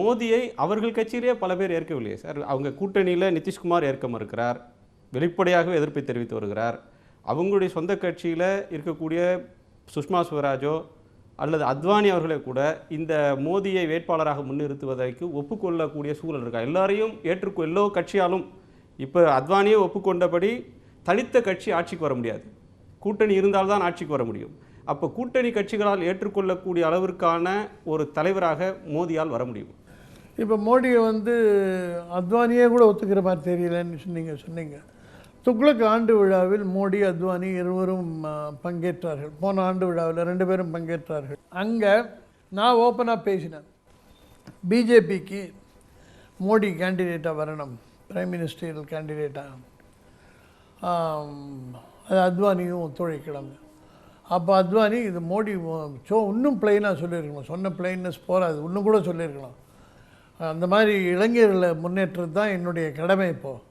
மோடியை அவர்கள் கட்சியிலே பல பேர் ஏற்கவில்லையே சார். அவங்க கூட்டணியில் நிதிஷ்குமார் ஏற்க மறுக்கிறார், வெளிப்படையாகவே எதிர்ப்பை தெரிவித்து வருகிறார். அவங்களுடைய சொந்த கட்சியில் இருக்கக்கூடிய சுஷ்மா ஸ்வராஜோ அல்லது அத்வானி அவர்களே கூட இந்த மோடியை வேட்பாளராக முன்னிறுத்துவதற்கு ஒப்புக்கொள்ளக்கூடிய சூழல் இருக்கா? எல்லாரையும் எல்லா கட்சியாலும் இப்போ அத்வானியை ஒப்புக்கொண்டபடி தனித்த கட்சி ஆட்சிக்கு வர முடியாது, கூட்டணி இருந்தால்தான் ஆட்சிக்கு வர முடியும். அப்போ கூட்டணி கட்சிகளால் ஏற்றுக்கொள்ளக்கூடிய அளவிற்கான ஒரு தலைவராக மோடியால் வர முடியும். இப்போ மோடியை அத்வானியே கூட ஒத்துக்கிற மாதிரி தெரியலன்னு சொன்னீங்க. துக்ளக் ஆண்டு விழாவில் மோடி அத்வானி இருவரும் பங்கேற்றார்கள். போன ஆண்டு விழாவில் 2 பேரும் பங்கேற்றார்கள். அங்கே நான் ஓப்பனாக பேசினேன், பிஜேபிக்கு மோடி கேண்டிடேட்டாக வரணும், பிரைம் மினிஸ்டரியல் கேண்டிடேட்டாக, அது அத்வானியும் ஒத்துழைக்கணும். அப்போ அத்வானி இது மோடி இன்னும் பிளைனாக சொல்லியிருக்கணும், சொன்ன பிளைன்னஸ் போகாது, இன்னும் கூட சொல்லியிருக்கலாம். அந்த மாதிரி இளைஞர்களை முன்னேற்றது தான் என்னுடைய கடமை இப்போது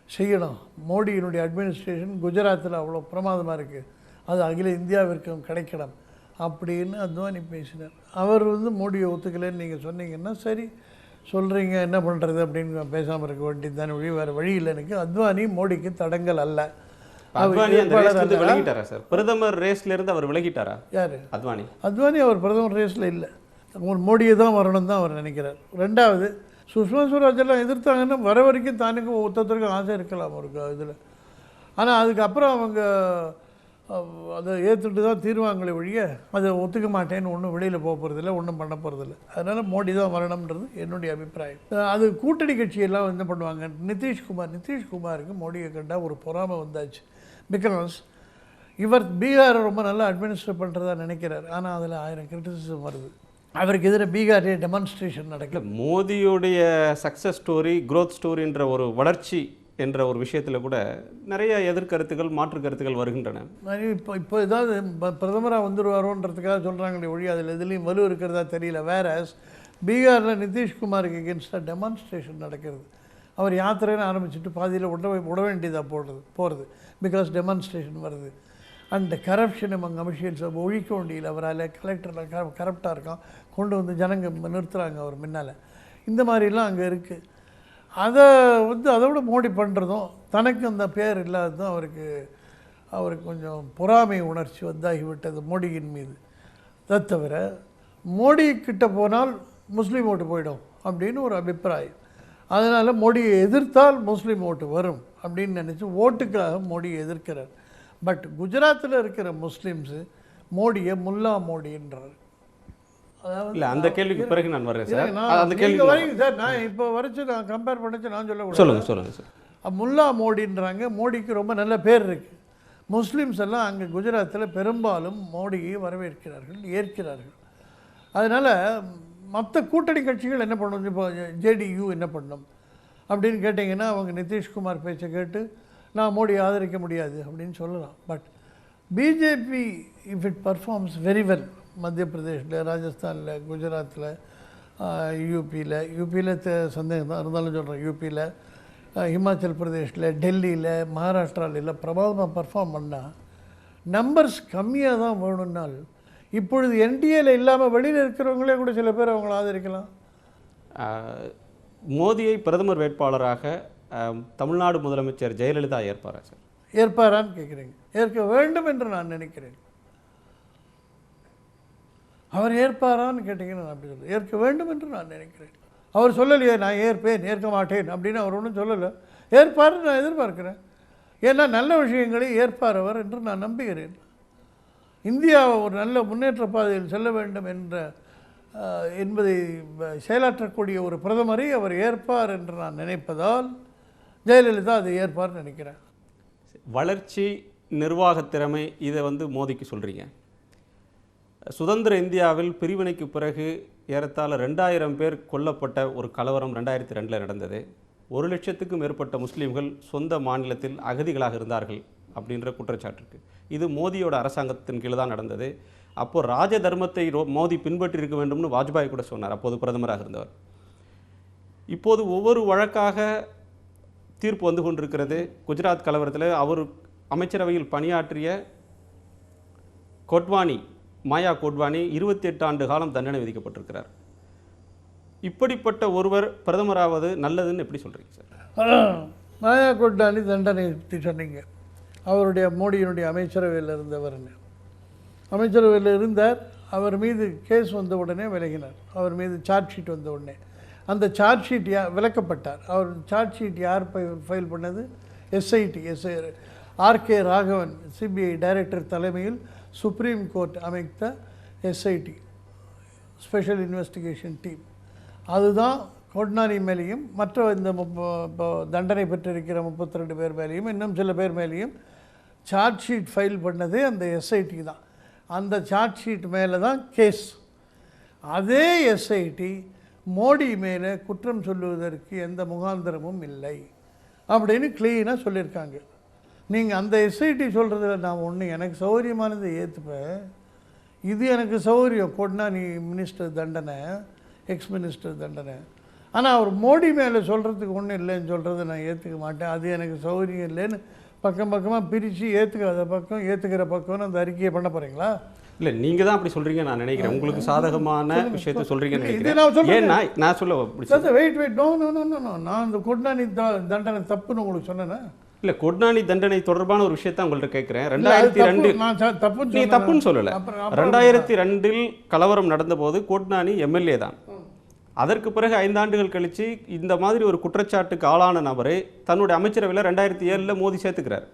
செய்யணும். மோடியினுடைய அட்மினிஸ்ட்ரேஷன் குஜராத்தில் அவ்வளோ பிரமாதமாக இருக்குது, அது அகில இந்தியாவிற்கும் கிடைக்கணும் அப்படின்னு அத்வானி பேசினார். அவர் மோடியை ஒத்துக்கலைன்னு நீங்கள் சொன்னீங்கன்னா சரி சொல்கிறீங்க, என்ன பண்ணுறது அப்படின்னு பேசாமல் இருக்க வேண்டியது தானே வழி, வேறு வழி இல்லை. எனக்கு அத்வானி மோடிக்கு தடங்கல் அல்ல. பிரதமர் ரேஸ்ல இருந்து அவர் விலகிட்டாரா? யாரு? அத்வானி. அத்வானி அவர் பிரதமர் ரேஸில் இல்லை, மோடியை தான் வரணும் தான் அவர் நினைக்கிறார். ரெண்டாவது, சுஷ்மா ஸ்வராஜ் எல்லாம் எதிர்த்தாங்கன்னா வர வரைக்கும் தானுக்கு ஒருத்தருக்கும் ஆசை இருக்கலாம் அவருக்கு இதில். ஆனால் அதுக்கப்புறம் அவங்க அதை ஏற்றுட்டு தான் தீர்வாங்களே ஒழிய அதை ஒத்துக்க மாட்டேன்னு ஒன்றும் வெளியில் போக போகிறதில்ல, ஒன்றும் பண்ண போகிறதில்ல. அதனால் மோடி தான் வரணுன்றது என்னுடைய அபிப்பிராயம். அது கூட்டணி கட்சியெல்லாம் என்ன பண்ணுவாங்க, நிதிஷ்குமாருக்கு மோடியை கண்டால் ஒரு பொறாமை வந்தாச்சு. பிகாஸ் இவர் பீகாரை ரொம்ப நல்லா அட்மினிஸ்ட்ரேட் பண்ணுறதா நினைக்கிறார். ஆனால் அதில் 1000 கிரிட்டிசிசம் வருது. அவருக்கு எதிராக பீகாரே டெமான்ஸ்ட்ரேஷன் நடக்கல. மோடியுடைய சக்ஸஸ் ஸ்டோரி, க்ரோத் ஸ்டோரின்ற ஒரு வளர்ச்சி என்ற ஒரு விஷயத்தில் கூட நிறைய எதிர்கருத்துகள், மாற்று கருத்துக்கள் வருகின்றன. இப்போ ஏதாவது பிரதமராக வந்துடுவாரோன்றதுக்காக சொல்கிறாங்களே ஒழி அதில் எதுலேயும் வலு இருக்கிறதா தெரியல. வேற பீகாரில் நிதிஷ்குமாருக்கு எகென்ஸ்டாக டெமான்ஸ்ட்ரேஷன் நடக்கிறது. அவர் யாத்திரைன்னு ஆரம்பிச்சுட்டு பாதியில் விட வேண்டியதாக போகிறது. பிகாஸ் டெமான்ஸ்ட்ரேஷன் வருது. அண்ட் கரப்ஷன் அமங் அபிஷியல்ஸை ஒழிக்க வேண்டியது அவரால். கலெக்டரில் கரப்டாக இருக்கான், கொண்டு ஜனங்க நிறுத்துகிறாங்க அவர் முன்னால். இந்த மாதிரிலாம் அங்கே இருக்குது. அதை அதோட மோடி பண்ணுறதும் தனக்கு அந்த பேர் இல்லாததும் அவருக்கு கொஞ்சம் பொறாமை உணர்ச்சி வந்தாகிவிட்டது மோடியின் மீது. அதை தவிர மோடி கிட்ட போனால் முஸ்லீம் ஓட்டு போயிடும் அப்படின்னு ஒரு அபிப்பிராயம். அதனால் மோடியை எதிர்த்தால் முஸ்லீம் ஓட்டு வரும் அப்படின்னு நினச்சி ஓட்டுக்காக மோடியை எதிர்க்கிறார். பட் குஜராத்தில் இருக்கிற முஸ்லீம்ஸு மோடியை முல்லா மோடின்றார். அதாவது அந்த கேள்விக்கு பிறகு நான் வரேன் சார். அந்த கேள்வி வரீங்க சார். நான் இப்போ வரைச்சு நான் கம்பேர் பண்ணிச்சு நான் சொல்லுங்கள் சார். முல்லா மோடின்றாங்க. மோடிக்கு ரொம்ப நல்ல பேர் இருக்குது. முஸ்லீம்ஸ் எல்லாம் அங்கே குஜராத்தில் பெரும்பாலும் மோடியை வரவேற்கிறார்கள், ஏற்கிறார்கள். அதனால் மற்ற கூட்டணி கட்சிகள் என்ன பண்ணணும், இப்போ ஜேடியு என்ன பண்ணணும் அப்படின்னு கேட்டிங்கன்னா அவங்க நிதிஷ்குமார் பேச்சை கேட்டு நான் மோடியை ஆதரிக்க முடியாது அப்படின்னு சொல்லலாம். But BJP if it performs very well, மத்திய பிரதேஷில், ராஜஸ்தானில், குஜராத்தில், யூபியில் சந்தேகம் தான் இருந்தாலும் சொல்கிறேன், யூபியில், ஹிமாச்சல் பிரதேஷில், டெல்லியில், மகாராஷ்டிராவில் பிரபாவமாக பர்ஃபார்ம் பண்ணால் நம்பர்ஸ் கம்மியாக தான் வேணும்னால் இப்பொழுது என்டிஏல இல்லாமல் வெளியில் இருக்கிறவங்களே கூட சில பேர் அவங்கள ஆதரிக்கலாம். மோடியை பிரதமர் வேட்பாளராக தமிழ்நாடு முதலமைச்சர் ஜெயலலிதா ஏற்பாரா சார்? ஏற்பாரான்னு கேட்குறீங்க. ஏற்க வேண்டும் என்று நான் நினைக்கிறேன். அவர் ஏற்பாரான்னு கேட்டிங்கன்னா நான் அப்படி சொல்ல, ஏற்க வேண்டும் என்று நான் நினைக்கிறேன். அவர் சொல்லலையே நான் ஏற்பேன், ஏற்க மாட்டேன் அப்படின்னு அவர் ஒன்றும் சொல்லலை. ஏற்பாருன்னு நான் எதிர்பார்க்கிறேன். ஏன்னா நல்ல விஷயங்களை ஏற்பார் அவர் என்று நான் நம்புகிறேன். இந்தியா ஒரு நல்ல முன்னேற்ற பாதையில் செல்ல வேண்டும் என்பதை செயலாற்றக்கூடிய ஒரு பிரதமரை அவர் ஏற்பார் என்று நான் நினைப்பதால் ஜெயலலிதா அதை ஏற்பார்னு நினைக்கிறேன். வளர்ச்சி, நிர்வாகத் திறமை, இதை மோடிக்கு சொல்கிறீங்க. சுதந்திர இந்தியாவில் பிரிவினைக்கு பிறகு ஏறத்தாழ 2000 பேர் கொல்லப்பட்ட ஒரு கலவரம் 2002 நடந்தது. 1 லட்சத்துக்கும் மேற்பட்ட முஸ்லீம்கள் சொந்த மாநிலத்தில் அகதிகளாக இருந்தார்கள் அப்படின்ற குற்றச்சாட்டு இருக்குது. இது மோடியோட அரசாங்கத்தின் கீழே தான் நடந்தது. அப்போது ராஜ தர்மத்தை மோடி பின்பற்றி இருக்க வேண்டும்னு வாஜ்பாய் கூட சொன்னார், அப்போது பிரதமராக இருந்தவர். இப்போது ஒவ்வொரு வழக்காக தீர்ப்பு வந்து கொண்டிருக்கிறது. குஜராத் கலவரத்தில் அவர் அமைச்சரவையில் பணியாற்றிய மாயா கோட்வானி 28 ஆண்டு காலம் தண்டனை விதிக்கப்பட்டிருக்கிறார். இப்படிப்பட்ட ஒருவர் பிரதமராவது நல்லதுன்னு எப்படி சொல்கிறீங்க சார்? மாயா கோட்லானி தண்டனை பற்றி சொன்னீங்க. அவருடைய மோடியினுடைய அமைச்சரவையில் இருந்தவர்னு. அமைச்சரவையில் இருந்தார். அவர் மீது கேஸ் வந்த உடனே விலகினார். அவர் மீது சார்ஜ் ஷீட் வந்த உடனே அந்த சார்ஜ் ஷீட் விலக்கப்பட்டார். அவர் சார்ஜ் ஷீட் யார் ஃபைல் பண்ணது? SIT, RK Raghavan CBI director தலைமையில் சுப்ரீம் கோர்ட் அமைத்த எஸ்ஐடி, ஸ்பெஷல் இன்வெஸ்டிகேஷன் டீம். அதுதான் கோட்னானி மேலேயும் மற்ற இந்த தண்டனை பெற்றிருக்கிற 32 பேர் மேலேயும் இன்னும் சில பேர் மேலேயும் சார்ஜ் ஷீட் ஃபைல் பண்ணதே அந்த எஸ்ஐடி தான். அந்த சார்ஜ் ஷீட் மேலே தான் கேஸ். அதே எஸ்ஐடி மோடி மேலே குற்றம் சொல்லுவதற்கு எந்த முகாந்திரமும் இல்லை அப்படின்னு க்ளீனாக சொல்லியிருக்காங்க. நீங்கள் அந்த எஸ்ஐடி சொல்கிறதுல நான் ஒன்று எனக்கு சௌகரியமானதை ஏற்றுப்பேன். இது எனக்கு சௌகரியம், கோட்னானி மினிஸ்டர் தண்டனை, எக்ஸ் மினிஸ்டர் தண்டனை. ஆனால் அவர் மோடி மேலே சொல்கிறதுக்கு ஒன்றும் இல்லைன்னு சொல்கிறத நான் ஏற்றுக்க மாட்டேன். அது எனக்கு சௌகரியம் இல்லைன்னு பக்கம் பக்கமாக பிரித்து ஏற்றுக்காத பக்கம் ஏற்றுக்கிற பக்கம்னு அந்த அறிக்கையை பண்ண போகிறீங்களா? இல்லை, நீங்கள் தான் அப்படி சொல்கிறீங்க நான் நினைக்கிறேன். உங்களுக்கு சாதகமான விஷயத்தை சொல்கிறீங்கன்னு இது நினைக்கிறேன். நான் சொல்கிறேன். ஏன்னா நான் சொல்ல wait no no no no no நான் அந்த கோட்னானி தண்டனை தப்புன்னு உங்களுக்கு சொன்னேன்னா? இல்லை, கொட்னானி தண்டனை தொடர்பான ஒரு விஷயத்தை உங்கள்கிட்ட கேட்குறேன். 2002 நீ தப்புன்னு சொல்லலை. 2002 கலவரம் நடந்தபோது கோட்னானி எம்எல்ஏ தான். அதற்கு பிறகு 5 ஆண்டுகள் கழித்து இந்த மாதிரி ஒரு குற்றச்சாட்டுக்கு ஆளான நபரை தன்னுடைய அமைச்சரவையில் 2007 மோடி சேர்த்துக்கிறார்.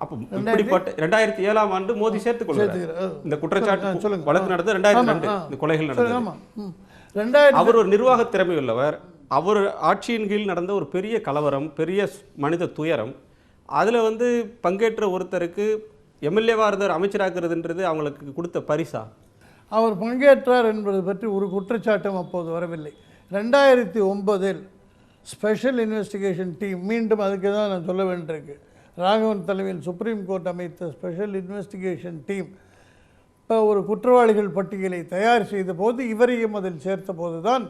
அப்போ இப்படிப்பட்ட 2007ஆம் ஆண்டு மோடி சேர்த்துக்கொள்கிறார். இந்த குற்றச்சாட்டு வழக்கு நடந்தது 2002, இந்த கொலைகள் நடந்தது. அவர் ஒரு நிர்வாக திறமை உள்ளவர். அவர் ஆட்சியின் கீழ் நடந்த ஒரு பெரிய கலவரம், பெரிய மனித துயரம், அதில் பங்கேற்ற ஒருத்தருக்கு எம்எல்ஏவாக இருந்தார் அமைச்சராக்குறதுன்றது அவங்களுக்கு கொடுத்த பரிசா? அவர் பங்கேற்றார் என்பது பற்றி ஒரு குற்றச்சாட்டும் அப்போது வரவில்லை. 2009 ஸ்பெஷல் இன்வெஸ்டிகேஷன் டீம், மீண்டும் அதுக்கு தான் நான் சொல்ல வேண்டியிருக்கு, ராகவன் தலைமையில் சுப்ரீம் கோர்ட் அமைத்த ஸ்பெஷல் இன்வெஸ்டிகேஷன் டீம் இப்போ ஒரு குற்றவாளிகள் பட்டியலை தயார் செய்த போது இவரையும் அதில் சேர்த்த போது தான்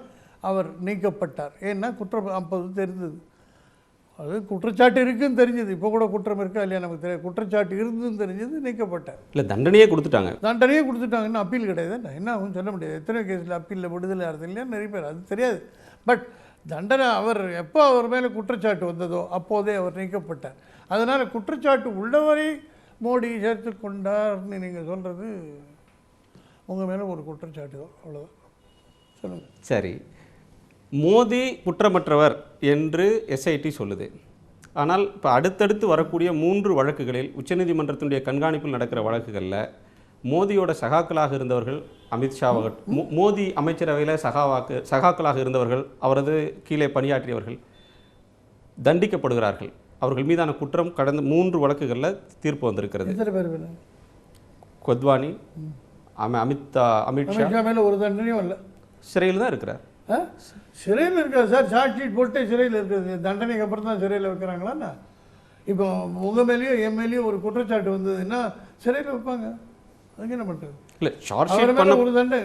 அவர் நீக்கப்பட்டார். ஏன்னா குற்றம் அப்போது தெரிந்தது, அது குற்றச்சாட்டு இருக்குன்னு தெரிஞ்சது. இப்போ கூட குற்றம் இருக்கா இல்லையா நமக்கு தெரியாது. குற்றச்சாட்டு இருந்துன்னு தெரிஞ்சது, நீக்கப்பட்டார். இல்லை, தண்டனையே கொடுத்துட்டாங்க. தண்டனையே கொடுத்துட்டாங்க. இன்னும் அப்பீல் கிடையாது. என்ன ஆகும் சொல்ல முடியாது. எத்தனை கேஸில் அப்பீலில் விடுதலை ஆகிறது இல்லையா நிறைய பேர், அது தெரியாது. பட் தண்டனை அவர் எப்போ அவர் மேலே குற்றச்சாட்டு வந்ததோ அப்போதே அவர் நீக்கப்பட்டார். அதனால் குற்றச்சாட்டு உள்ளவரை மோடி சேர்த்து கொண்டார்னு நீங்கள் சொல்கிறது உங்கள் மேலே ஒரு குற்றச்சாட்டு தான், அவ்வளோதான். சொல்லுங்கள். சரி, மோடி குற்றமற்றவர் என்று எஸ்ஐடி சொல்லுது. ஆனால் இப்போ அடுத்தடுத்து வரக்கூடிய 3 வழக்குகளில் உச்சநீதிமன்றத்தினுடைய கண்காணிப்பில் நடக்கிற வழக்குகளில் மோடியோட சகாக்களாக இருந்தவர்கள், அமித்ஷா மோடி அமைச்சரவையில் சகாக்களாக இருந்தவர்கள், அவரது கீழே பணியாற்றியவர்கள் தண்டிக்கப்படுகிறார்கள். அவர்கள் மீதான குற்றம் கடந்த 3 வழக்குகளில் தீர்ப்பு வந்திருக்கிறது. கொத்வானி, அமித்ஷா மேலே ஒரு தண்டனையும் இல்லை, சிறையில் தான் இருக்கிறார். சிறையில் இருக்காது சார். சார்ஜ் ஷீட் போட்டு சிறையில் இருக்குது. தண்டனைக்கு அப்புறம் தான் சிறையில் வைக்கிறாங்களாண்ணா? இப்போ உங்கள் மேலேயும் என் மேலேயும் ஒரு குற்றச்சாட்டு வந்ததுன்னா சிறையில் வைப்பாங்க. அதுக்கு என்ன பண்ணுறது? இல்லை, ஒரு தண்டனை.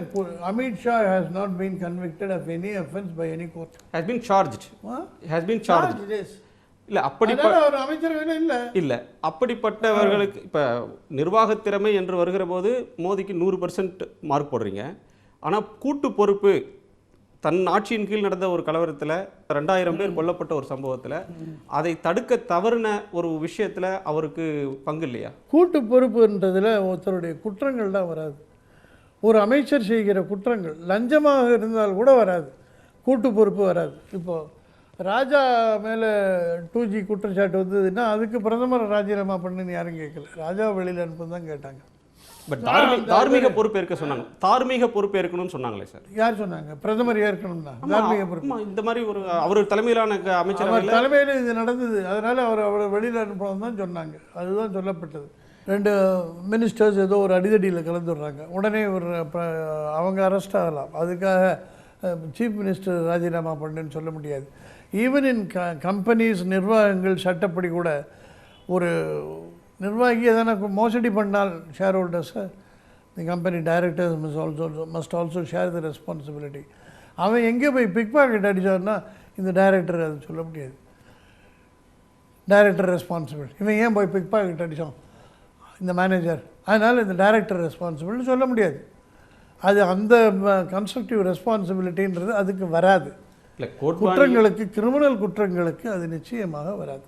Amit Shah has not been convicted of any offence by any court. Has been charged. இல்லை, அப்படிப்பட்ட அமைச்சரவையில் இல்லை அப்படிப்பட்டவர்களுக்கு இப்போ நிர்வாகத் திறமை என்று வருகிற போது மோடிக்கு 100% மார்க் போடுறீங்க. ஆனால் கூட்டு பொறுப்பு, தன் ஆட்சியின் கீழ் நடந்த ஒரு கலவரத்தில் 2000 பேர் கொல்லப்பட்ட ஒரு சம்பவத்தில் அதை தடுக்க தவறின ஒரு விஷயத்தில் அவருக்கு பங்கு இல்லையா? கூட்டு பொறுப்புன்றதில் ஒருத்தருடைய குற்றங்கள் தான் வராது. ஒரு அமைச்சர் செய்கிற குற்றங்கள் லஞ்சமாக இருந்தால் கூட வராது, கூட்டு பொறுப்பு வராது. இப்போது ராஜா மேலே 2G குற்றச்சாட்டு வந்ததுன்னா அதுக்கு பிரதமர் ராஜினாமா பண்ணுன்னு யாரும் கேட்கல, ராஜா வெளியில் அனுப்புன்னு தான் கேட்டாங்க. பட் தார்மீக பொறுப்பேற்க சொன்னாங்க. தார்மீக பொறுப்பேற்கணும்னு சொன்னாங்களே சார். யார் சொன்னாங்க? பிரதமர் ஏற்கணும்னா தார்மீக பொறுப்பு. இந்த மாதிரி ஒரு அவர் தலைமையிலான அமைச்சர் தலைமையில் இது நடந்தது, அதனால் அவரை வெளியில் அனுப்பணும் தான் சொன்னாங்க. அதுதான் சொல்லப்பட்டது. 2 மினிஸ்டர்ஸ் ஏதோ ஒரு அடிதடியில் கலந்துடுறாங்க, உடனே ஒரு அவங்க அரெஸ்ட் ஆகலாம். அதுக்காக சீஃப் மினிஸ்டர் ராஜினாமா பண்ணுன்னு சொல்ல முடியாது. ஈவன் இன் கம்பெனிஸ், நிர்வாகங்கள் சட்டப்படி கூட ஒரு நிர்வாகி எதனா மோசடி பண்ணால் ஷேர் ஹோல்டர்ஸை, the company directors must also share the responsibility. அவன் எங்கே போய் பிக் பாக்கெட் அடித்தான்னா இந்த டைரக்டர் அது சொல்ல முடியாது. Director responsibility. இவன் ஏன் போய் பிக் பாக்கெட் அடித்தான் இந்த மேனேஜர், அதனால் இந்த டைரக்டர் ரெஸ்பான்சிபிலிட்டி சொல்ல முடியாது. அது அந்த கன்ஸ்ட்ரக்டிவ் ரெஸ்பான்சிபிலிட்டின்றது அதுக்கு வராது. இல்லை கோட்வானி குற்றங்களுக்கு, கிரிமினல் குற்றங்களுக்கு அது நிச்சயமாக வராது.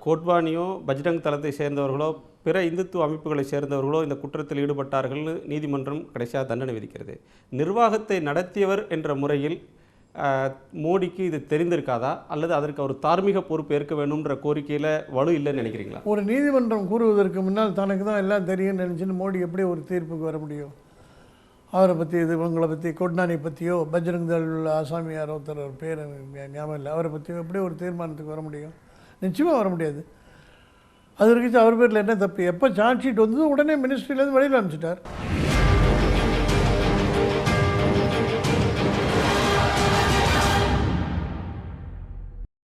கோட்வானியோ பஜ்ரங் தளத்தை சேர்ந்தவர்களோ பிற இந்துத்துவ அமைப்புகளை சேர்ந்தவர்களோ இந்த குற்றத்தில் ஈடுபட்டார்கள்னு நீதிமன்றம் கடைசியாக தண்டனை விதிக்கிறது. நிர்வாகத்தை நடத்தியவர் என்ற முறையில் மோடிக்கு இது தெரிந்திருக்காதா, அல்லது அதற்கு ஒரு தார்மீக பொறுப்பு ஏற்க வேணும்ன்ற கோரிக்கையில் வலு இல்லைன்னு நினைக்கிறீங்களா? ஒரு நீதிமன்றம் கூறுவதற்கு முன்னால் தனக்கு தான் எல்லாம் தெரியும்னு நினச்சின்னு மோடி எப்படி ஒரு தீர்ப்புக்கு வர முடியும்? அவரை பற்றி, இது இவங்களை பற்றி, கொட்னானி பற்றியோ, பஜ்ரங் தள் ஆசாமியார் ஒருத்தர் பேர் எனக்கு ஞாபகம் இல்லை, அவரை பற்றியோ எப்படி ஒரு தீர்மானத்துக்கு வர முடியும்? நிச்சயமாக வர முடியாது. அது இருந்துச்சு அவர் பேரில் என்ன தப்பு? எப்போ சார்ஜ் ஷீட் வந்தது உடனே மினிஸ்ட்ரியிலேருந்து வெளியில் அனுப்பிச்சிட்டார்.